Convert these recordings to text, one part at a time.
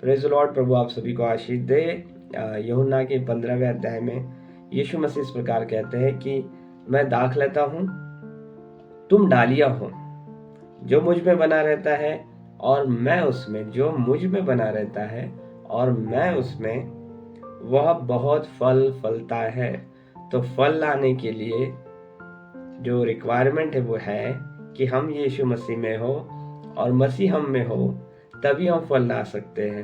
Praise the Lord. प्रभु आप सभी को आशीष दे। यूहन्ना के 15वें अध्याय में यीशु मसीह इस प्रकार कहते हैं कि मैं दाख लेता हूँ, तुम डालियाँ हो। जो मुझ में बना रहता है और मैं उसमें, जो मुझ में बना रहता है और मैं उसमें, वह बहुत फल फलता है। तो फल लाने के लिए जो रिक्वायरमेंट है वो है कि हम यीशु मसीह में हो और मसीह हम में हो, तभी हम फल ला सकते हैं।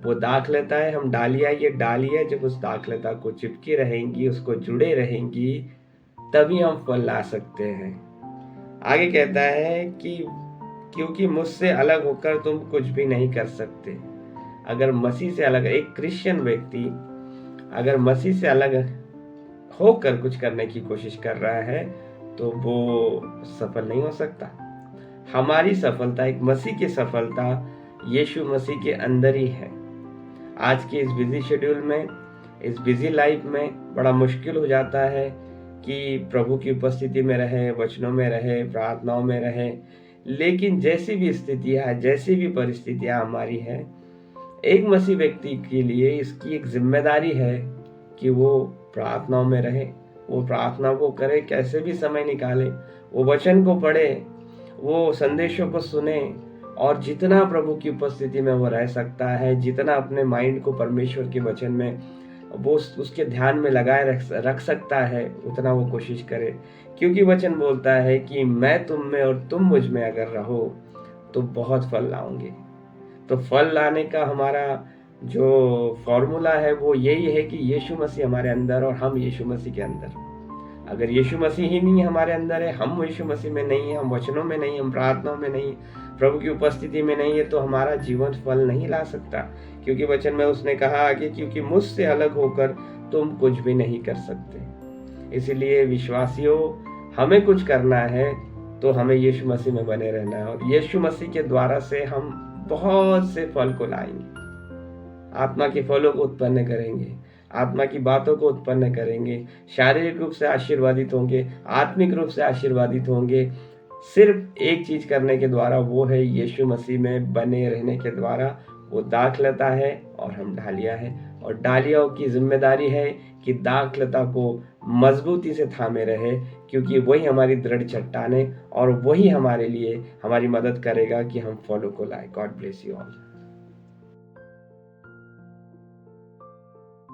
वो दाख लेता है, हम डालियाँ, ये डालियाँ जब उस दाखलता को चिपकी रहेंगी, उसको जुड़े रहेंगी, तभी हम फल ला सकते हैं। आगे कहता है कि क्योंकि मुझसे अलग होकर तुम कुछ भी नहीं कर सकते। अगर मसीह से अलग, एक क्रिश्चियन व्यक्ति अगर मसीह से अलग होकर कुछ करने की कोशिश कर रहा है तो वो सफल नहीं हो सकता। हमारी सफलता, एक मसीह की सफलता यीशु मसीह के अंदर ही है। आज के इस बिजी शेड्यूल में, इस बिजी लाइफ में बड़ा मुश्किल हो जाता है कि प्रभु की उपस्थिति में रहे, वचनों में रहे, प्रार्थनाओं में रहे। लेकिन जैसी भी स्थितियाँ, जैसी भी परिस्थितियाँ हमारी है, एक मसीह व्यक्ति के लिए इसकी एक जिम्मेदारी है कि वो प्रार्थनाओं में रहे, वो प्रार्थना को करे, कैसे भी समय निकाले, वो वचन को पढ़े, वो संदेशों को सुने, और जितना प्रभु की उपस्थिति में वो रह सकता है, जितना अपने माइंड को परमेश्वर के वचन में वो उसके ध्यान में लगाए रख सकता है, उतना वो कोशिश करे। क्योंकि वचन बोलता है कि मैं तुम में और तुम मुझ में अगर रहो तो बहुत फल लाओगे। तो फल लाने का हमारा जो फॉर्मूला है वो यही है कि यीशु मसीह हमारे अंदर और हम यीशु मसीह के अंदर। अगर यीशु मसीह ही नहीं हमारे अंदर है, हम यीशु मसीह में नहीं है, हम वचनों में नहीं, हम प्रार्थनाओं में नहीं, प्रभु की उपस्थिति में नहीं है, तो हमारा जीवन फल नहीं ला सकता। क्योंकि वचन में उसने कहा आगे, क्योंकि मुझसे अलग होकर तुम कुछ भी नहीं कर सकते। इसीलिए विश्वासियों, हमें कुछ करना है तो हमें यीशु मसीह में बने रहना है, और यीशु मसीह के द्वारा से हम बहुत से फल को लाएंगे। आत्मा के फलों को उत्पन्न करेंगे, आत्मा की बातों को उत्पन्न करेंगे, शारीरिक रूप से आशीर्वादित होंगे, आत्मिक रूप से आशीर्वादित होंगे, सिर्फ एक चीज करने के द्वारा, वो है यीशु मसीह में बने रहने के द्वारा। वो दाखलता है और हम डालियाँ हैं, और डालियों की जिम्मेदारी है कि दाखलता को मजबूती से थामे रहे, क्योंकि वही हमारी दृढ़ चट्टान है और वही हमारे लिए हमारी मदद करेगा कि हम फलों को लाए। God bless you all.